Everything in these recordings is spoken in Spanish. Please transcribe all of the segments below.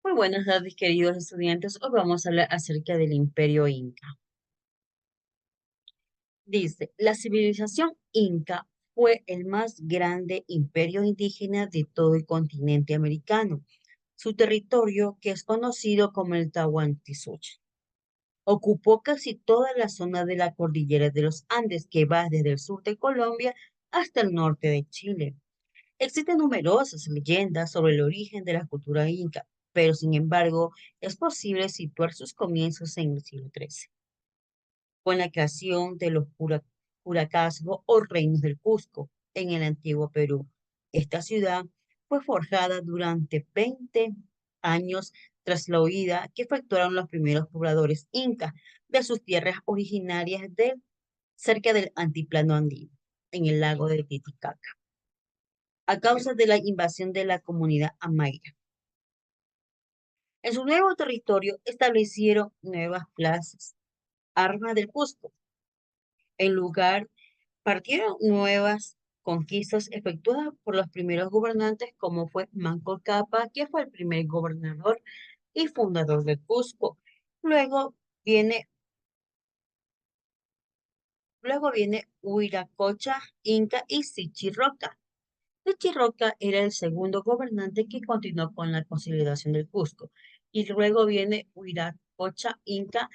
Muy buenas tardes, queridos estudiantes. Hoy vamos a hablar acerca del Imperio Inca. Dice, la civilización Inca fue el más grande imperio indígena de todo el continente americano. Su territorio, que es conocido como el Tahuantinsuyo, ocupó casi toda la zona de la cordillera de los Andes, que va desde el sur de Colombia hasta el norte de Chile. Existen numerosas leyendas sobre el origen de la cultura inca, pero sin embargo es posible situar sus comienzos en el siglo XIII, con la creación de los Curacasgo o reinos del Cusco en el antiguo Perú. Esta ciudad fue forjada durante 20 años tras la huida que efectuaron los primeros pobladores incas de sus tierras originarias cerca del antiplano andino, en el lago de Titicaca, a causa de la invasión de la comunidad Amaya. En su nuevo territorio establecieron nuevas plazas, armas del Cusco. En lugar, partieron nuevas conquistas efectuadas por los primeros gobernantes, como fue Manco Cápac, que fue el primer gobernador y fundador del Cusco. Luego viene, luego viene Huiracocha, Inca y Sichirroca. Sichirroca era el segundo gobernante que continuó con la consolidación del Cusco. Y luego viene Huiracocha Inca,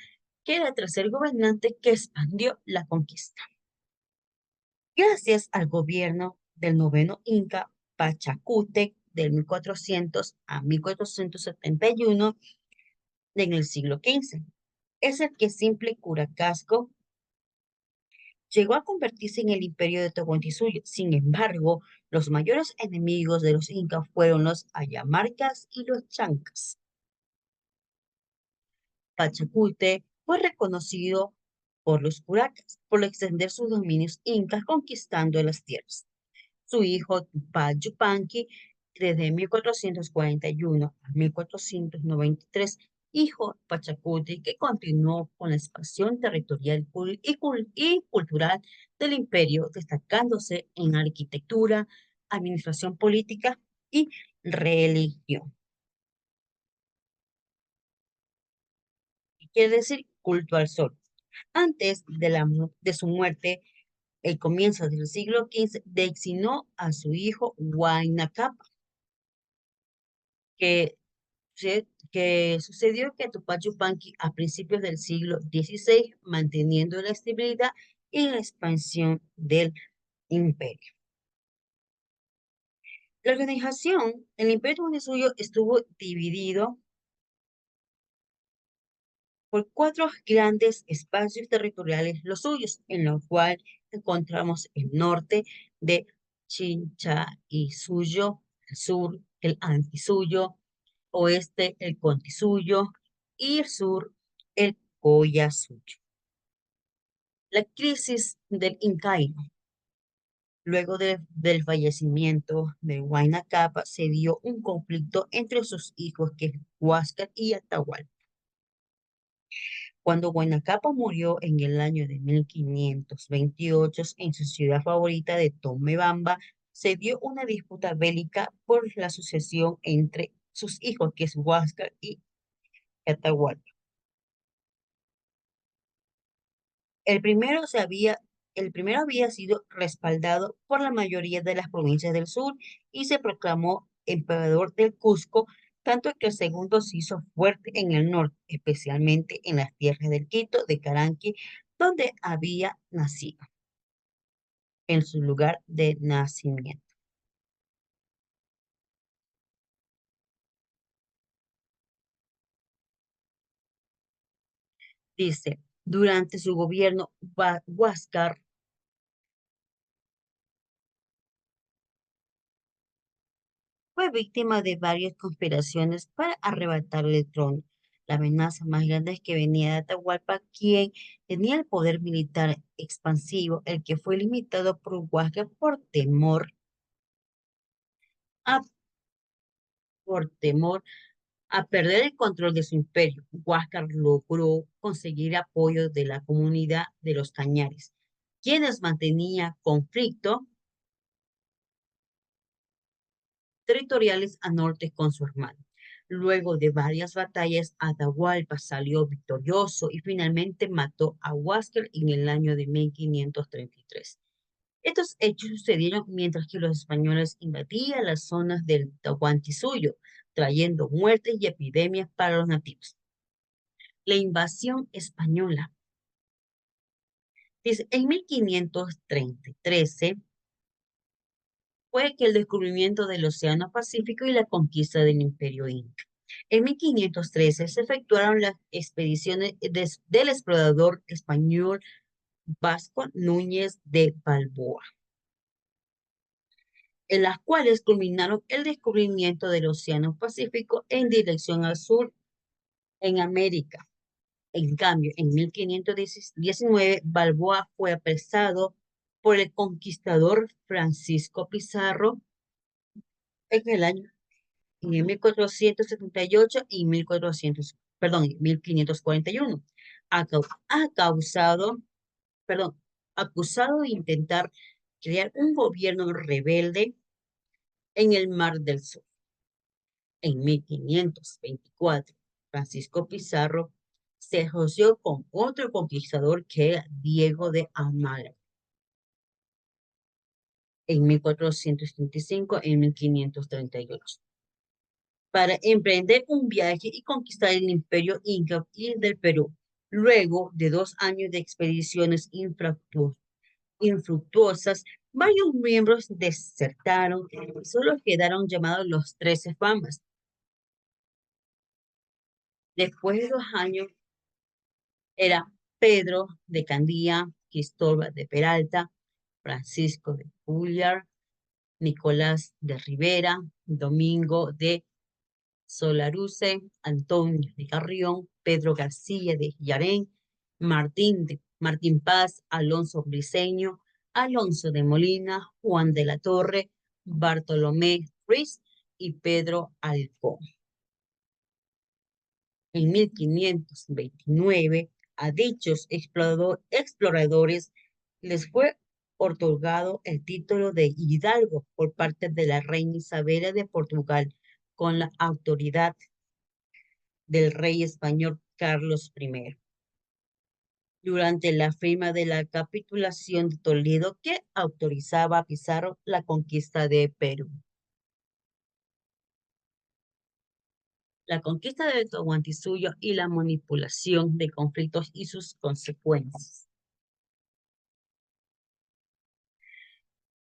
que era el tercer gobernante que expandió la conquista. Gracias al gobierno del noveno Inca, Pachacútec, del 1400 a 1471, en el siglo XV. Es el que simple Curacasco llegó a convertirse en el imperio de Tahuantinsuyo. Sin embargo, los mayores enemigos de los incas fueron los ayamarcas y los chancas. Pachacute fue reconocido por los curacas por extender sus dominios incas conquistando las tierras. Su hijo Tupac Yupanqui, desde 1441 a 1493, hijo Pachacuti, que continuó con la expansión territorial y cultural del imperio, destacándose en arquitectura, administración política y religión. ¿Qué quiere decir? Culto al sol. Antes de su muerte, el comienzo del siglo XV, designó a su hijo Huayna Cápac, que, que sucedió que Tupac Yupanqui a principios del siglo XVI, manteniendo la estabilidad y la expansión del imperio. La organización, el imperio suyo estuvo dividido por cuatro grandes espacios territoriales, los suyos, en los cuales encontramos el norte de Chinchaysuyo, el sur el Antisuyo, oeste el Contisuyo y el sur el Collasuyo. La crisis del Incaíno. Luego del fallecimiento de Huayna Cápac, se dio un conflicto entre sus hijos, que es Huáscar y Atahualpa. Cuando Huayna Cápac murió en el año de 1528 en su ciudad favorita de Tomebamba, se dio una disputa bélica por la sucesión entre sus hijos, que es Huáscar y Atahualpa. El primero, el primero había sido respaldado por la mayoría de las provincias del sur y se proclamó emperador del Cusco, tanto que el segundo se hizo fuerte en el norte, especialmente en las tierras del Quito, de Caranqui, donde había nacido, en su lugar de nacimiento. Dice, durante su gobierno, Huáscar fue víctima de varias conspiraciones para arrebatarle el trono. La amenaza más grande es que venía de Atahualpa, quien tenía el poder militar expansivo, el que fue limitado por Huáscar a, por temor a perder el control de su imperio. Huáscar logró conseguir apoyo de la comunidad de los Cañares, quienes mantenían conflicto territoriales a norte con su hermano. Luego de varias batallas, Atahualpa salió victorioso y finalmente mató a Huáscar en el año de 1533. Estos hechos sucedieron mientras que los españoles invadían las zonas del Tahuantinsuyo, trayendo muertes y epidemias para los nativos. La invasión española. Dice, en 1513 fue que el descubrimiento del Océano Pacífico y la conquista del Imperio Inca. En 1513 se efectuaron las expediciones del explorador español Vasco Núñez de Balboa, en las cuales culminaron el descubrimiento del Océano Pacífico en dirección al sur en América. En cambio, en 1519, Balboa fue apresado por el conquistador Francisco Pizarro en el año en 1478 y 1400, perdón, 1541, ha, ha causado, perdón, acusado de intentar crear un gobierno rebelde en el Mar del Sur. En 1524, Francisco Pizarro se asoció con otro conquistador que era Diego de Almagro. En 1435, en 1538, para emprender un viaje y conquistar el imperio inca y del Perú. Luego de 2 años de expediciones infructuosas, varios miembros desertaron y solo quedaron llamados los 13 Fambas. Después de 2 años, era Pedro de Candía, Cristóbal de Peralta, Francisco de Pullar, Nicolás de Rivera, Domingo de Solaruce, Antonio de Carrión, Pedro García de Yarén, Martín Paz, Alonso Briceño, Alonso de Molina, Juan de la Torre, Bartolomé Ruiz y Pedro Alcón. En 1529, a dichos exploradores les fue otorgado el título de hidalgo por parte de la reina Isabel de Portugal, con la autoridad del rey español Carlos I, durante la firma de la capitulación de Toledo que autorizaba a Pizarro la conquista de Perú. La conquista de Tahuantinsuyo y la manipulación de conflictos y sus consecuencias.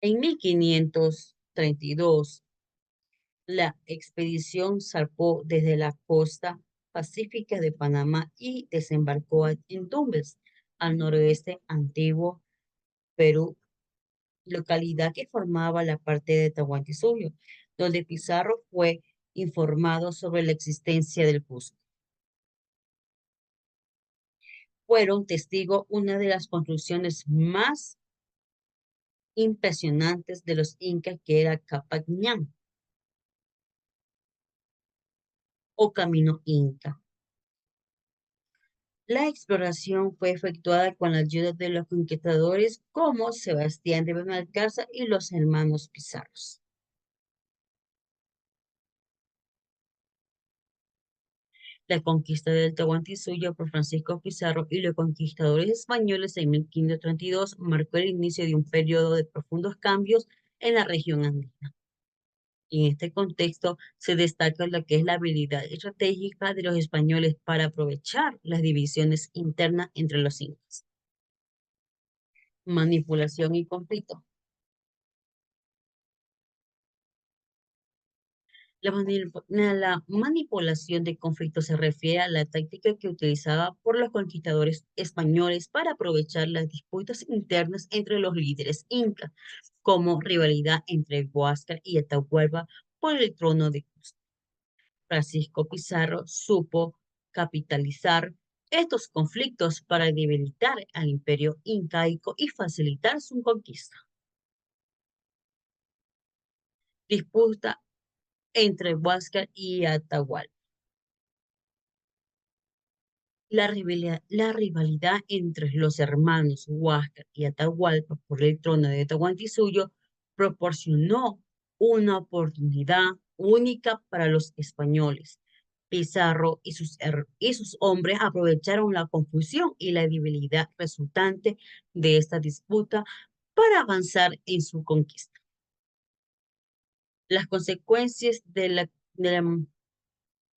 En 1532, la expedición zarpó desde la costa pacífica de Panamá y desembarcó en Tumbes, al noroeste antiguo Perú, localidad que formaba la parte de Tahuantinsuyo, donde Pizarro fue informado sobre la existencia del Cusco. Fueron testigos una de las construcciones más impresionantes de los incas, que era Capañán o Camino Inca. La exploración fue efectuada con la ayuda de los conquistadores como Sebastián de Benalcázar y los hermanos Pizarros. La conquista del Tahuantinsuyo por Francisco Pizarro y los conquistadores españoles en 1532 marcó el inicio de un periodo de profundos cambios en la región andina. Y en este contexto se destaca lo que es la habilidad estratégica de los españoles para aprovechar las divisiones internas entre los incas. Manipulación y conflicto. La manipulación de conflictos se refiere a la táctica que utilizaba por los conquistadores españoles para aprovechar las disputas internas entre los líderes incas, como rivalidad entre Huáscar y Atahualpa por el trono de Cusco. Francisco Pizarro supo capitalizar estos conflictos para debilitar al imperio incaico y facilitar su conquista. Disputa entre Huáscar y Atahualpa. La rivalidad entre los hermanos Huáscar y Atahualpa por el trono de Tahuantinsuyo proporcionó una oportunidad única para los españoles, Pizarro y sus hombres aprovecharon la confusión y la debilidad resultante de esta disputa para avanzar en su conquista. Las consecuencias de la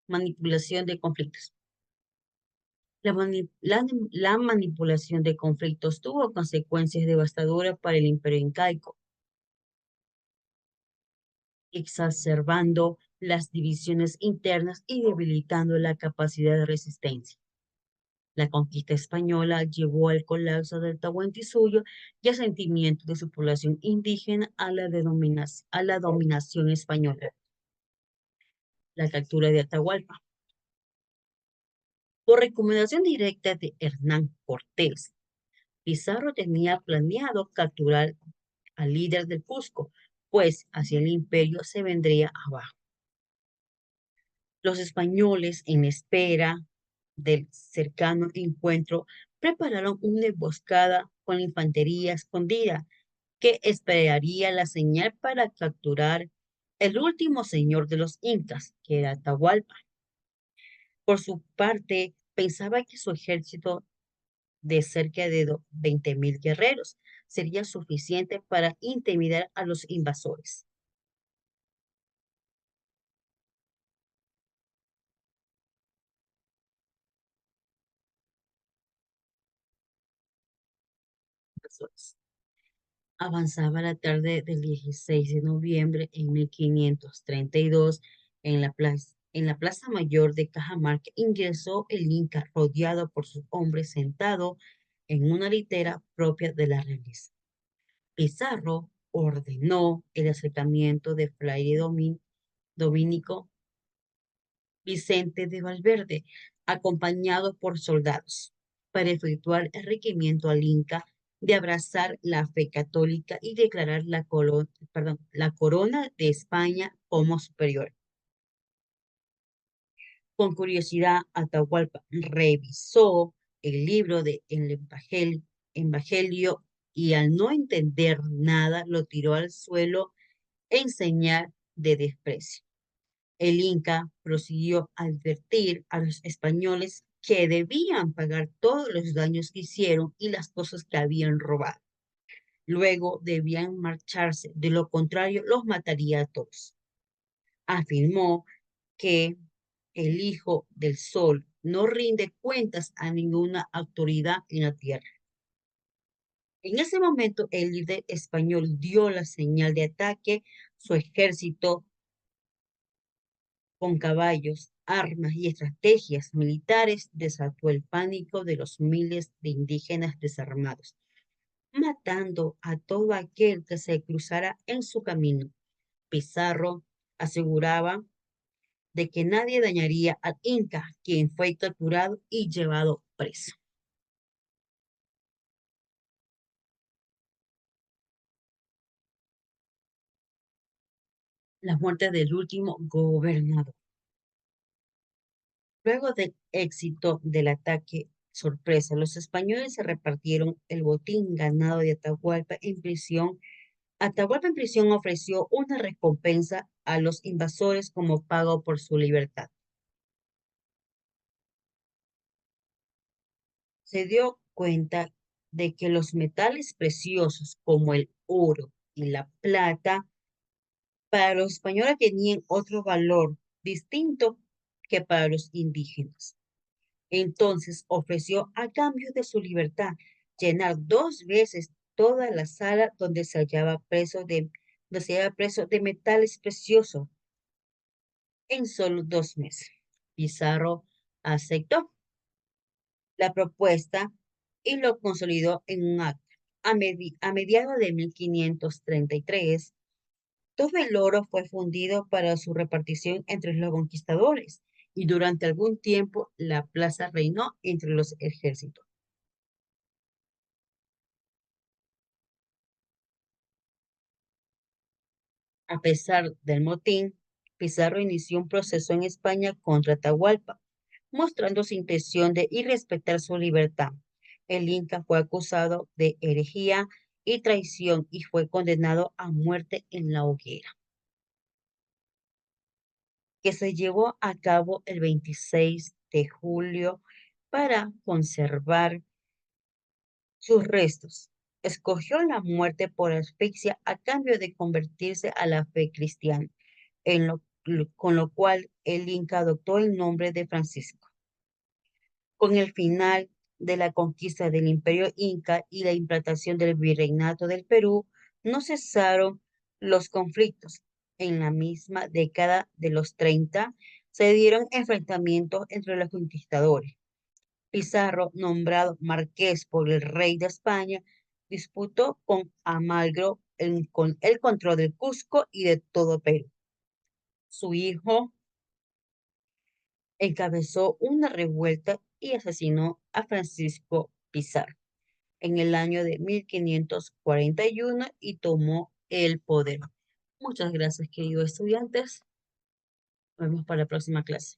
manipulación de conflictos. La manipulación de conflictos tuvo consecuencias devastadoras para el imperio incaico, exacerbando las divisiones internas y debilitando la capacidad de resistencia. La conquista española llevó al colapso del Tahuantinsuyo y al sentimiento de su población indígena a la dominación española. La captura de Atahualpa. Por recomendación directa de Hernán Cortés, Pizarro tenía planeado capturar al líder del Cusco, pues así el imperio se vendría abajo. Los españoles, en espera del cercano encuentro, prepararon una emboscada con la infantería escondida que esperaría la señal para capturar el último señor de los incas, que era Atahualpa. Por su parte, pensaba que su ejército de cerca de 20.000 guerreros sería suficiente para intimidar a los invasores. Avanzaba la tarde del 16 de noviembre en 1532 en la Plaza Mayor de Cajamarca ingresó el Inca rodeado por sus hombres sentado en una litera propia de la realeza. Pizarro ordenó el acercamiento de Fraile Domínico Vicente de Valverde, acompañado por soldados, para efectuar el requerimiento al Inca de abrazar la fe católica y declarar la corona de España como superior. Con curiosidad, Atahualpa revisó el libro de Evangelio y al no entender nada lo tiró al suelo en señal de desprecio. El Inca prosiguió a advertir a los españoles que debían pagar todos los daños que hicieron y las cosas que habían robado. Luego debían marcharse, de lo contrario los mataría a todos. Afirmó que el Hijo del Sol no rinde cuentas a ninguna autoridad en la tierra. En ese momento, el líder español dio la señal de ataque. Su ejército con caballos, armas y estrategias militares desató el pánico de los miles de indígenas desarmados, matando a todo aquel que se cruzara en su camino. Pizarro aseguraba de que nadie dañaría al Inca, quien fue capturado y llevado preso. La muerte del último gobernador. Luego del éxito del ataque sorpresa, los españoles se repartieron el botín ganado de Atahualpa en prisión. Atahualpa en prisión ofreció una recompensa a los invasores como pago por su libertad. Se dio cuenta de que los metales preciosos como el oro y la plata para los españoles tenían otro valor distinto que para los indígenas. Entonces ofreció a cambio de su libertad llenar 2 veces toda la sala donde se hallaba preso de metales preciosos en solo 2 meses. Pizarro aceptó la propuesta y lo consolidó en un acta. A mediados de 1533, todo el oro fue fundido para su repartición entre los conquistadores y durante algún tiempo la plaza reinó entre los ejércitos. A pesar del motín, Pizarro inició un proceso en España contra Atahualpa, mostrando su intención de irrespetar su libertad. El Inca fue acusado de herejía y traición y fue condenado a muerte en la hoguera. que se llevó a cabo el 26 de julio para conservar sus restos. Escogió la muerte por asfixia a cambio de convertirse a la fe cristiana, con lo cual el Inca adoptó el nombre de Francisco. Con el final de la conquista del Imperio Inca y la implantación del Virreinato del Perú, no cesaron los conflictos. En la misma década de los 30 se dieron enfrentamientos entre los conquistadores. Pizarro, nombrado marqués por el rey de España, disputó con Almagro el control del Cusco y de todo Perú. Su hijo encabezó una revuelta y asesinó a Francisco Pizarro en el año de 1541 y tomó el poder. Muchas gracias, queridos estudiantes. Nos vemos para la próxima clase.